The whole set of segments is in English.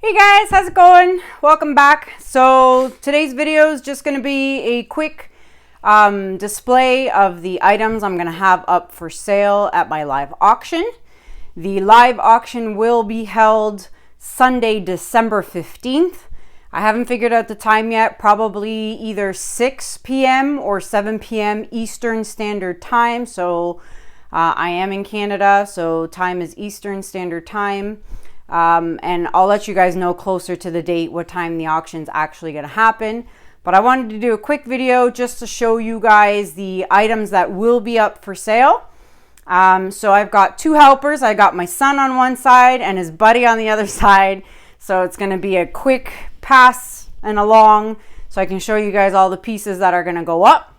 Hey guys, how's it going? Welcome back. So today's video is just going to be a quick display of the items I'm going to have up for sale at my live auction. The live auction will be held Sunday, December 15th. I haven't figured out the time yet, probably either 6 p.m. or 7 p.m. Eastern Standard Time. So I am in Canada, so time is Eastern Standard Time. And I'll let you guys know closer to the date what time the auction's actually going to happen. But I wanted to do a quick video just to show you guys the items that will be up for sale. So I've got two helpers. I got my son on one side and his buddy on the other side. So it's going to be a quick pass and along so I can show you guys all the pieces that are going to go up.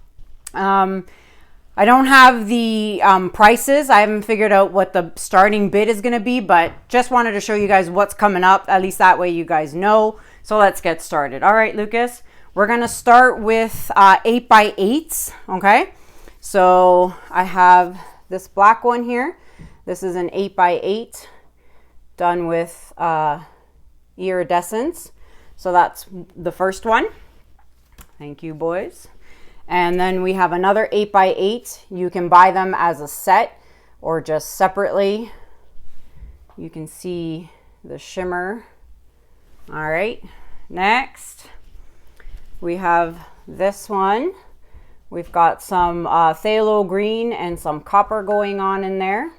I don't have the prices. I haven't figured out what the starting bid is going to be, but just wanted to show you guys what's coming up. At least that way you guys know. So let's get started. All right, Lucas, we're going to start with 8x8s. Okay, so I have this black one here. This is an 8x8 done with iridescence. So that's the first one. Thank you, boys. And then we have another 8x8. You can buy them as a set or just separately. You can see the shimmer. All right, next we have this one. We've got some phthalo green and some copper going on in there.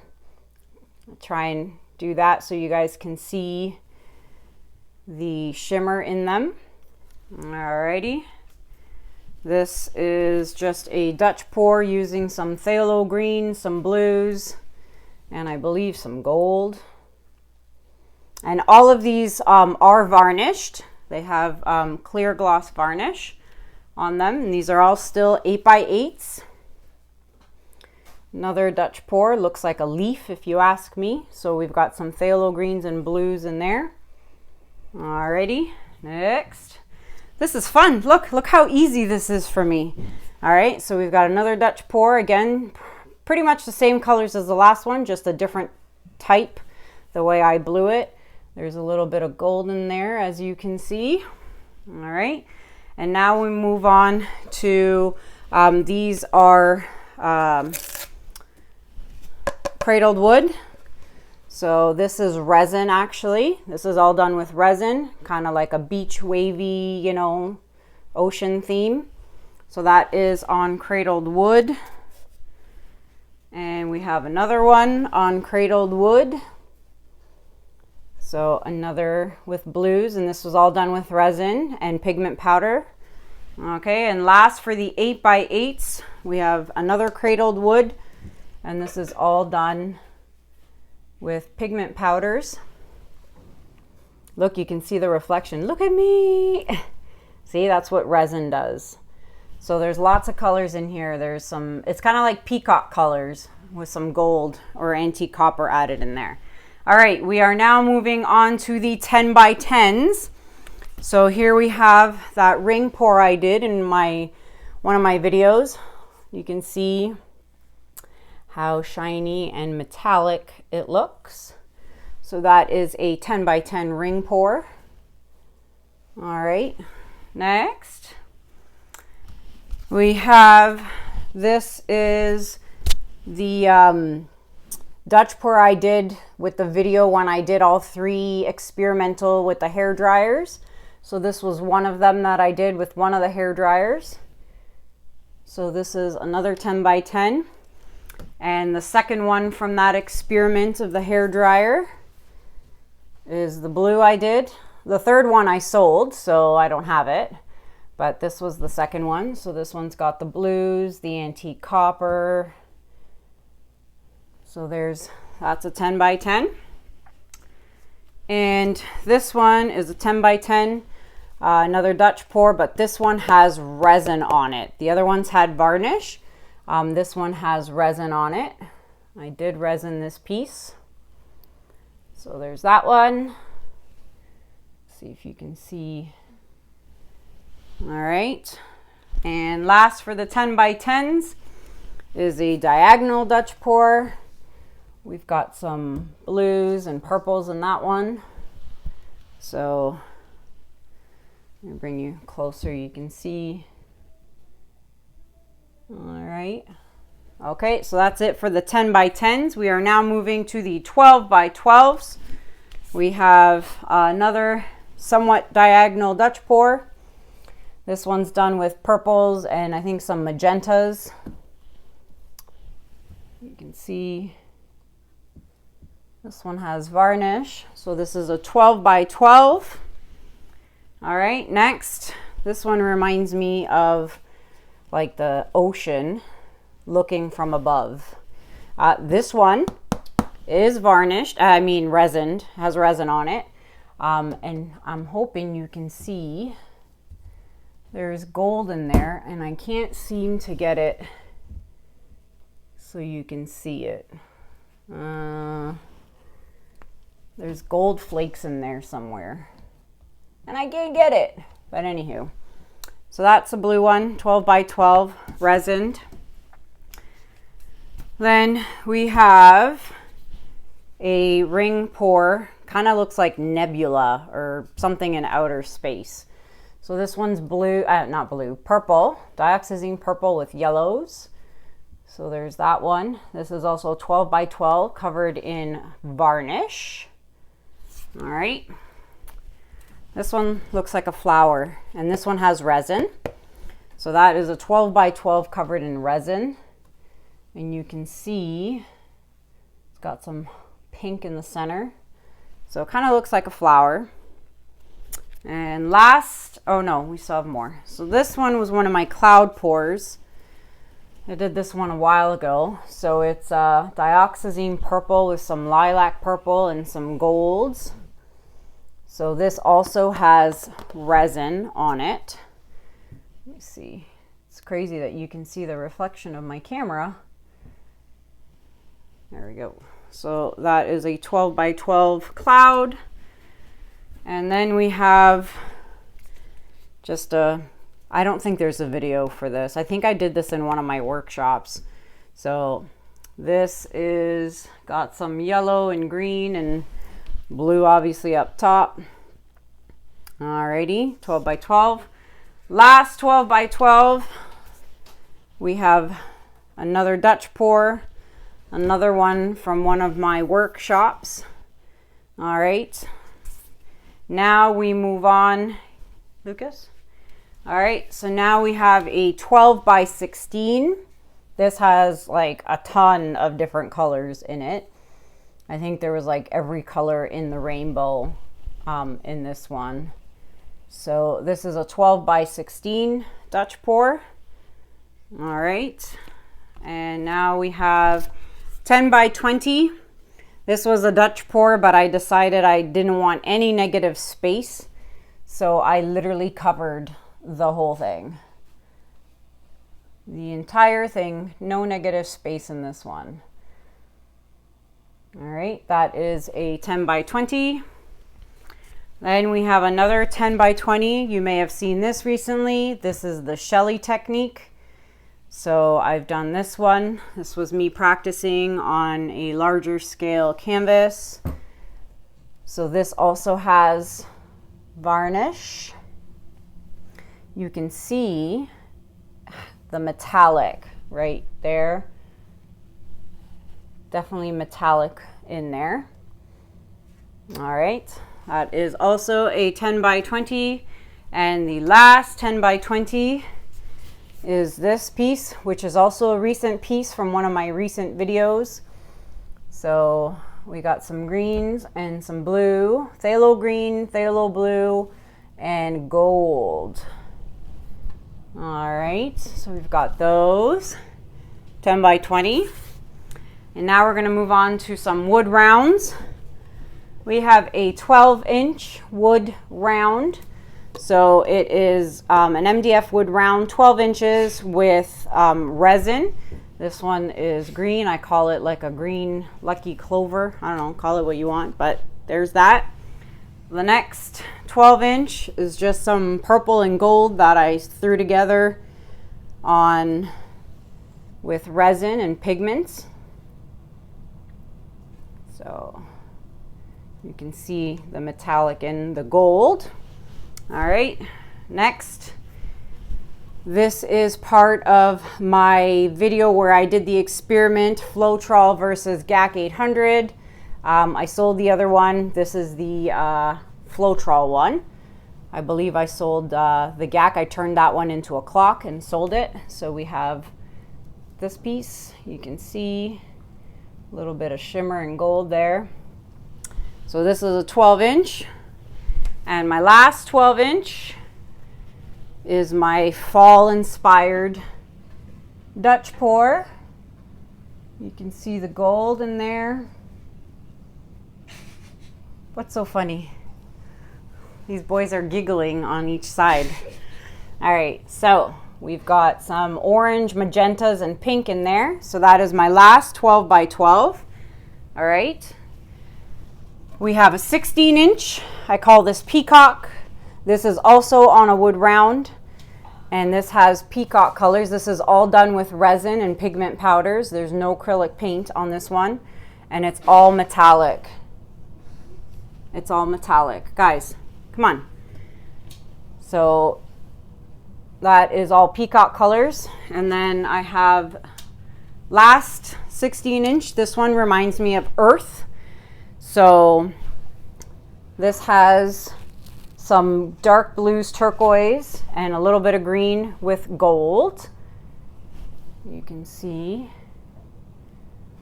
I'll try and do that so you guys can see the shimmer in them. All righty. This is just a Dutch pour using some phthalo green, some blues, and I believe some gold. And all of these are varnished. They have clear gloss varnish on them, and these are all still 8x8s. Another Dutch pour, looks like a leaf if you ask me. So we've got some phthalo greens and blues in there. Alrighty, next. This is fun. Look how easy this is for me. All right, so we've got another Dutch pour. Again, pretty much the same colors as the last one, just a different type, the way I blew it. There's a little bit of gold in there, as you can see. All right, and now we move on to, these are cradled wood. So this is resin, actually. This is all done with resin, kind of like a beach wavy, you know, ocean theme. So that is on cradled wood. And we have another one on cradled wood. So another with blues, and this was all done with resin and pigment powder. Okay, and last for the 8x8s, we have another cradled wood, and this is all done with pigment powders. Look, you can see the reflection. Look at me. See, that's what resin does. So there's lots of colors in here. There's some, it's kind of like peacock colors with some gold or antique copper added in there. All right, we are now moving on to the 10x10s. So here we have that ring pour I did in one of my videos. You can see how shiny and metallic it looks. So that is a 10x10 ring pour. All right, next we have, this is the Dutch pour I did with the video when I did all three experimental with the hair dryers. So this was one of them that I did with one of the hair dryers. So this is another 10x10. And the second one from that experiment of the hair dryer is the blue I did. The third one I sold, so I don't have it. But this was the second one. So this one's got the blues, the antique copper. So that's a 10x10. And this one is a 10x10, another Dutch pour, but this one has resin on it. The other ones had varnish. This one has resin on it. I did resin this piece. So there's that one. See if you can see. All right. And last for the 10x10s is a diagonal Dutch pour. We've got some blues and purples in that one. So let me bring you closer, you can see. All right. Okay, so that's it for the 10 by 10s. We are now moving to the 12 by 12s. We have another somewhat diagonal Dutch pour. This one's done with purples and I think some magentas. You can see this one has varnish. So this is a 12 by 12. All right, next, this one reminds me of like the ocean looking from above. This one is varnished, resined, has resin on it. And I'm hoping you can see there's gold in there, and I can't seem to get it so you can see it. There's gold flakes in there somewhere, and I can't get it. But anywho, so that's a blue one, 12 by 12, resined. Then we have a ring pour, kind of looks like nebula or something in outer space. So this one's blue, not blue, purple, dioxazine purple with yellows. So there's that one. This is also 12 by 12 covered in varnish. All right. This one looks like a flower, and this one has resin. So that is a 12 by 12 covered in resin. And you can see it's got some pink in the center. So it kind of looks like a flower. And last, oh no, we still have more. So this one was one of my cloud pours. I did this one a while ago. So it's dioxazine purple with some lilac purple and some golds. So this also has resin on it. Let me see. It's crazy that you can see the reflection of my camera. There we go. So that is a 12 by 12 cloud. And then we have just I don't think there's a video for this. I think I did this in one of my workshops. So this is got some yellow and green and blue obviously up top. Alrighty, 12 by 12. Last 12 by 12, we have another Dutch pour. Another one from one of my workshops. All right. Now we move on. Lucas? All right. So now we have a 12 by 16. This has like a ton of different colors in it. I think there was like every color in the rainbow in this one. So this is a 12 by 16 Dutch pour. All right. And now we have 10 by 20. This was a Dutch pour, but I decided I didn't want any negative space. So I literally covered the whole thing. The entire thing, no negative space in this one. All right, that is a 10 by 20. Then we have another 10 by 20. You may have seen this recently. This is the Shelley technique. So I've done this one. This was me practicing on a larger scale canvas. So this also has varnish. You can see the metallic right there. Definitely metallic in there. All right, that is also a 10 by 20. And the last 10 by 20 is this piece, which is also a recent piece from one of my recent videos. So we got some greens and some blue, phthalo green, phthalo blue, and gold. All right, so we've got those 10 by 20. And now we're gonna move on to some wood rounds. We have a 12-inch wood round. So it is an MDF wood round, 12 inches with resin. This one is green. I call it like a green lucky clover. I don't know, call it what you want, but there's that. The next 12-inch is just some purple and gold that I threw together on with resin and pigments. So You can see the metallic and the gold. All right, next. This is part of my video where I did the experiment Floetrol versus GAC 800. I sold the other one. This is the Floetrol one. I believe I sold the GAC. I turned that one into a clock and sold it. So we have this piece. You can see a little bit of shimmer and gold there. So this is a 12-inch. And my last 12-inch is my fall-inspired Dutch pour. You can see the gold in there. What's so funny? These boys are giggling on each side. All right, so we've got some orange, magentas, and pink in there. So that is my last 12 by 12. All right. We have a 16-inch. I call this Peacock. This is also on a wood round, and this has peacock colors. This is all done with resin and pigment powders. There's no acrylic paint on this one, and it's all metallic. It's all metallic. Guys, come on. So that is all peacock colors. And then I have last 16-inch. This one reminds me of earth. So this has some dark blues, turquoise, and a little bit of green with gold. You can see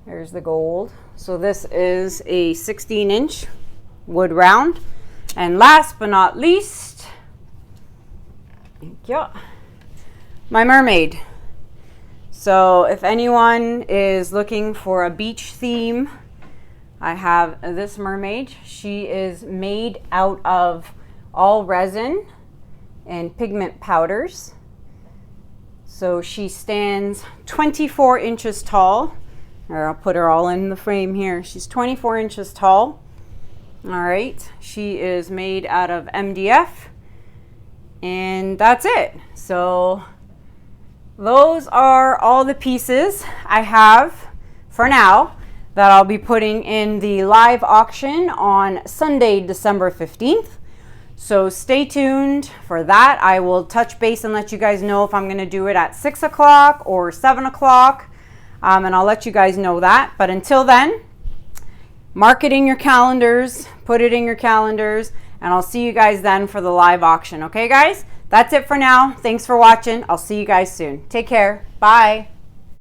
there's the gold. So this is a 16-inch wood round. And last but not least, my Mermaid. So if anyone is looking for a beach theme, I have this Mermaid. She is made out of all resin and pigment powders. So she stands 24 inches tall. Or I'll put her all in the frame here. She's 24 inches tall. All right, she is made out of MDF, and that's it. So those are all the pieces I have for now that I'll be putting in the live auction on Sunday, December 15th. So stay tuned for that. I will touch base and let you guys know if I'm going to do it at 6 o'clock or 7 o'clock, and I'll let you guys know that. But until then, mark it in your calendars, put it in your calendars, and I'll see you guys then for the live auction. Okay, guys? That's it for now. Thanks for watching. I'll see you guys soon. Take care. Bye.